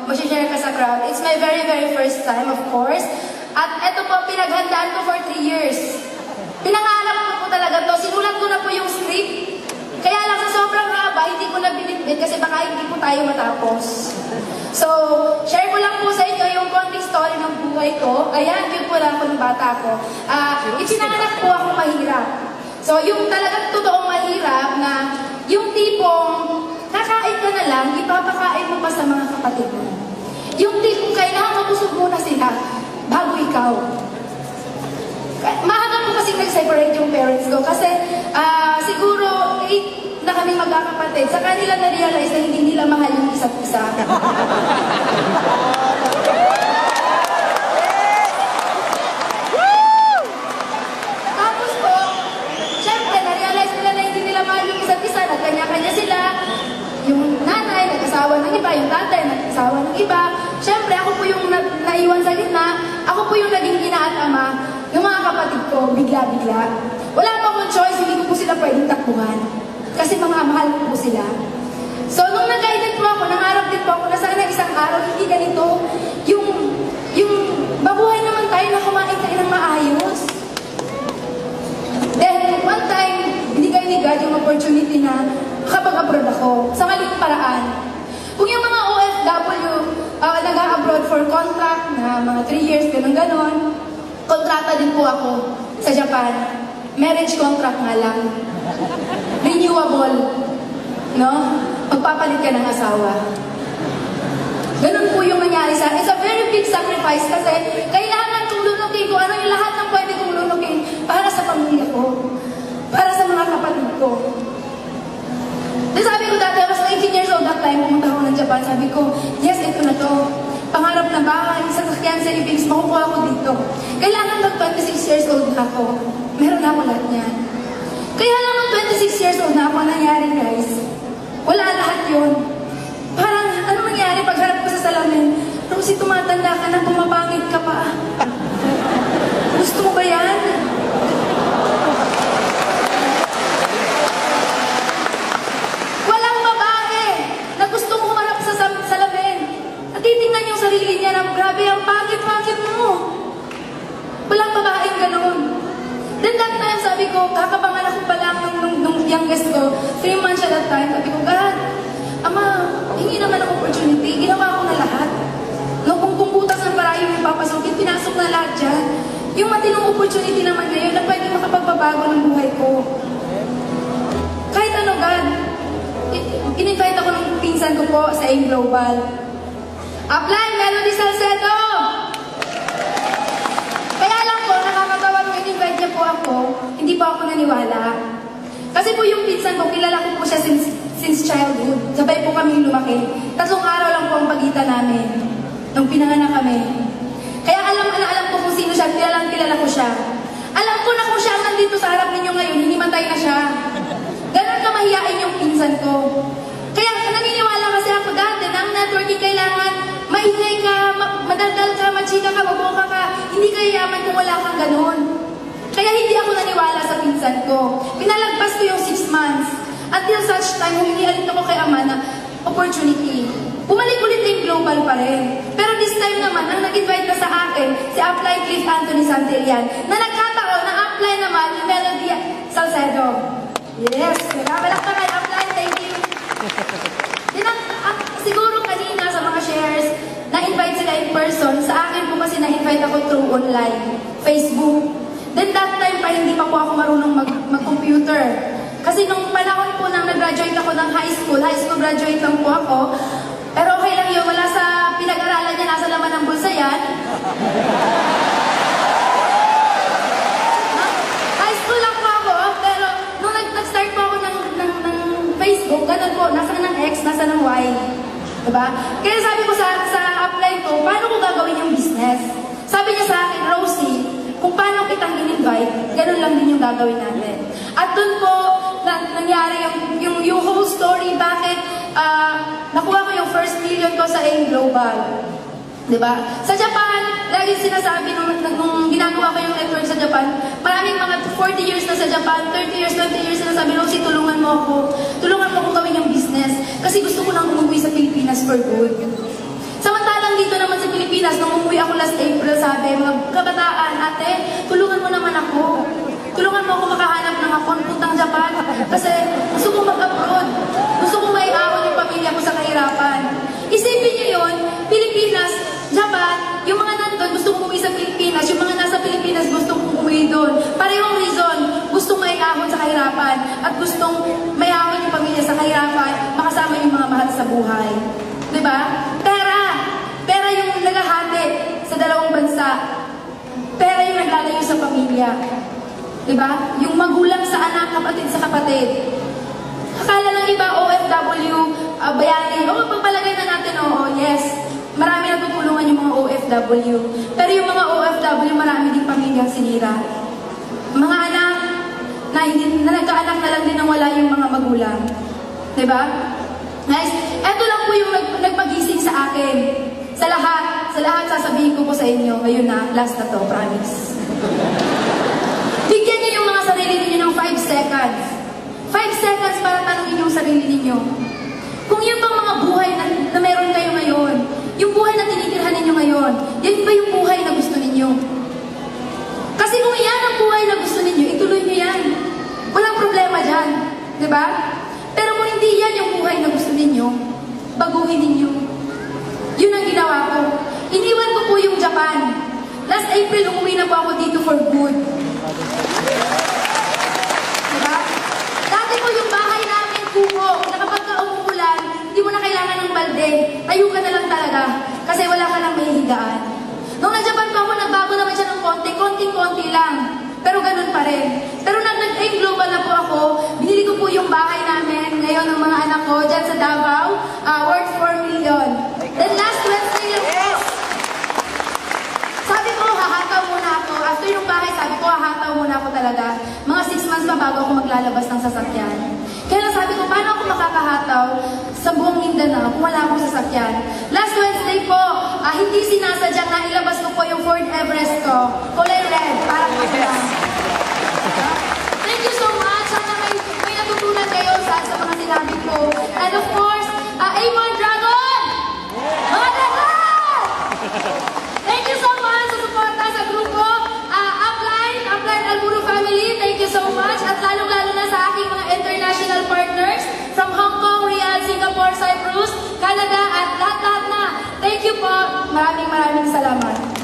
mag-share ka sa crowd. It's my very, very first time, of course. At eto po, pinaghandaan ko for 3 years. Pinangarap ko po talaga to. Sinulat ko na po yung script. Kaya lang sa sobrang haba, hindi ko na binitbit kasi baka hindi po tayo matapos. So, share ko lang po sa inyo yung konting story ng buhay ko. Ayan, yun po lang po ng bata ko. Ipinanganak po ako mahirap. So, yung talagang totoong mahirap na yung tipong kakain ka na lang, ipapakain mo pa sa mga kapatid mo. Yung tipong kailangan mabusog muna sila bago ikaw. Maaga po kasi nag-separate yung parents ko kasi siguro 8 na kami magkakapatid. Sa kanila na-realize na hindi nila mahal yung isa't isa. Tapos po, syempre, na-realize nila na hindi nila mahal yung isa't isa. Nagkanya-kanya sila. Yung nanay, nag-asawa ng iba. Yung tatay, nag-asawa ng iba. Syempre, ako po yung naiwan sa gitna. Ako po yung naging ina at ama. Yung mga kapatid ko, bigla-bigla. Wala pa akong choice, hindi ko po sila pwedeng takbuhan. Kasi mga mahal ko po sila. So, nung nag-guided po ako, nangarap din po ako na sana isang araw, hindi ganito, yung mabuhay naman tayo na kumain tayo ng maayos. Then, one time, binigay ni God yung opportunity na makapag-abroad ako sa maling paraan. Kung yung mga OFW, nag-abroad for contract na mga 3 years, ganun-ganon, kontrata din po ako sa Japan. Marriage contract nga lang. Renewable. No? Magpapalit ka ng asawa. Ganun po yung nangyari sa akin. It's a very big sacrifice kasi kailangan kong lunukin ko ano yung lahat ng pwede kong lunukin para sa pamilya ko. Para sa mga kapatid ko. Then sabi ko dati, I was 19 years old that time, pumunta ako ng Japan. Sabi ko, yes, ito na to. Pangarap na bahay, sasakyan, savings, makukuha ko dito. Kailangan mag-26 years old na ako. Meron na ako lahat niyan. Kaya lang nung 26 years old na ako, nangyari guys, wala lahat yun. Parang, ano nangyari pagharap ko sa salamin? Rosie, tumatanda ka na, pumapangit ka pa. Gusto mo ba yan? Walang babae na gustong humarap sa salamin. At titingnan yung sarili niya na, grabe, ang pangit-pangit mo. Walang babaeng ganun. Then that time, sabi ko, kakapanganak ko pa lang nung youngest ko, 3 months at that time, sabi ko, God, Ama, hingi naman ang opportunity, ginawa ko na lahat. Nung kung butas ng parayon yung papasukin, pinasok na lahat dyan. Yung matinong opportunity naman ngayon na pwede makapagbabago ng buhay ko. Kahit ano, God, in-invite ako ng pinsan ko po sa AIM Global. Apply, Melody Salcedo! Kaya lang po, nakakatawa nung in-invite niya po ako, hindi pa ako naniwala. Kasi po yung pinsan ko, kilala ko po siya since childhood. Sabay po kami lumaki. 3 araw lang po ang pagitan namin nung pinanganak kami. Kaya alam ko kung sino siya, kilala ko siya. Alam ko na kung siya ang nandito sa harap ninyo ngayon, hinimatay na siya. Ganon ka mahiyain yung pinsan ko. Kaya naniniwala kasi ako dati na ang networking kailangan maingay ka, madaldal ka, machika ka, mabuka ka. Hindi ka yaman kung wala kang ganon. Kaya hindi ako naniwala sa pinsan ko. Pinalagpas ko yung 6 months. Until such time, humingi ako kay Ama na opportunity. Bumalik ulit yung global pa rin. Pero this time naman, ang nag-invite na sa akin, si Apply Cliff Anthony Santillan, na nagkataon na apply naman ni Melody Salcedo. Yes, nagkabalak ka kay Apply, thank you. Siguro kanina sa mga shares, na-invite sila in person. Sa akin po kasi na-invite ako through online, Facebook. Then that time pa, hindi pa po ako marunong mag-computer. Kasi nung panahon po nang nag-graduate ako ng high school graduate lang po ako. Pero okay lang yun, wala sa pinag-aralan niya, nasa laman ng bulsa yan. High school lang po ako, pero nung nag-start po ako ng Facebook, ganun po, nasa ng X, nasa ng Y. Diba? Kaya sabi ko sa apply ko, paano ko gagawin yung business? Sabi niya sa akin, Rosie, kung paano kitang in-invite, ganun lang din yung gagawin natin. At dun po, nangyari yung whole story, bakit nakuha ko yung first million ko sa AIM Global. Diba? Sa Japan, lagi sinasabi nung ginagawa ko yung network sa Japan, maraming mga 40 years na sa Japan, 30 years, 20 years na sabi, Rosie, tulungan mo ako. Tulungan mo akong gawin yung business. Kasi gusto ko nang umuwi sa Pilipinas for good. Pilipinas, nung umuwi ako last April, sabi, mga kabataan, ate, tulungan mo naman ako. Tulungan mo ako makahanap ng hapon, puntang Japan. Kasi gusto ko mag-abroad. Gusto ko maiahon yung pamilya ko sa kahirapan. Isipin niyo yun, Pilipinas, Japan, yung mga nandun, gusto kong umuwi sa Pilipinas. Yung mga nasa Pilipinas, gusto kong umuwi doon. Parehong reason, gustong maiahon sa kahirapan. At gustong maiahon yung pamilya sa kahirapan, makasama yung mga mahal sa buhay. Diba? Pera yung nagahati sa dalawang bansa. Pera yung naglalayo sa pamilya. Diba? Yung magulang sa anak, kapatid sa kapatid. Akala ng iba, OFW, bayani. Oo, pagpalagay na natin, oo, yes. Marami natutulungan yung mga OFW. Pero yung mga OFW, marami din pamilyang sinira. Mga anak na nagkaanak na lang din nang wala yung mga magulang. Diba? Guys, eto lang po yung nagpagising sa akin. Sa lahat sasabihin ko po sa inyo. Ngayon na, last na to, promise. Bigyan niyo yung mga sarili ninyo ng 5 seconds. 5 seconds para tanungin yung sarili ninyo. Kung yun bang mga buhay na meron kayo ngayon, yung buhay na tinitirhan ninyo ngayon, yan ba yung buhay na gusto ninyo? Kasi kung yan ang buhay na gusto ninyo, ituloy nyo yan. Walang problema dyan. Diba? Pero kung hindi yan yung buhay na gusto ninyo, baguhin ninyo. Yun ang ginawa ko. Iniwan ko po yung Japan. Last April, umuwi na po ako dito for good. Diba? Dati po yung bahay namin, kuko, na kapag umuulan, hindi mo na kailangan ng balde. Tayo ka na lang talaga. Kasi wala ka nang mahihigaan. Nung nag-Japan pa ako, nagbago naman siya ng konti lang. Pero ganun pa rin. Pero nag-aim global na po ako, binili ko po yung bahay namin ngayon ng mga anak ko dyan sa Davao, worth 4 million. Then last Wednesday lang po, sabi ko, hahataw muna ako. After yung bahay, sabi ko, hahataw muna ako talaga. Mga 6 months pa bago ako maglalabas ng sasakyan. Kaya lang sabi ko, paano ako makakahataw sa buong Mindanao kung wala akong sasakyan? Last Wednesday po, hindi sinasadyang na ilabas ko po yung Ford Everest ko. Kulay red, parang lang. Thank you so much. Sana may natutunan kayo sa mga sinabi ko. And of course, Amon Dragon! Mga Dragon! Thank you so much sa suporta sa grupo. Upline Alburo family, thank you so much. At lalong-lalo na sa aking mga international partners from Hong Kong, Riyadh, Singapore, Cyprus, Canada, at lahat-lahat na. Thank you po. Maraming salamat.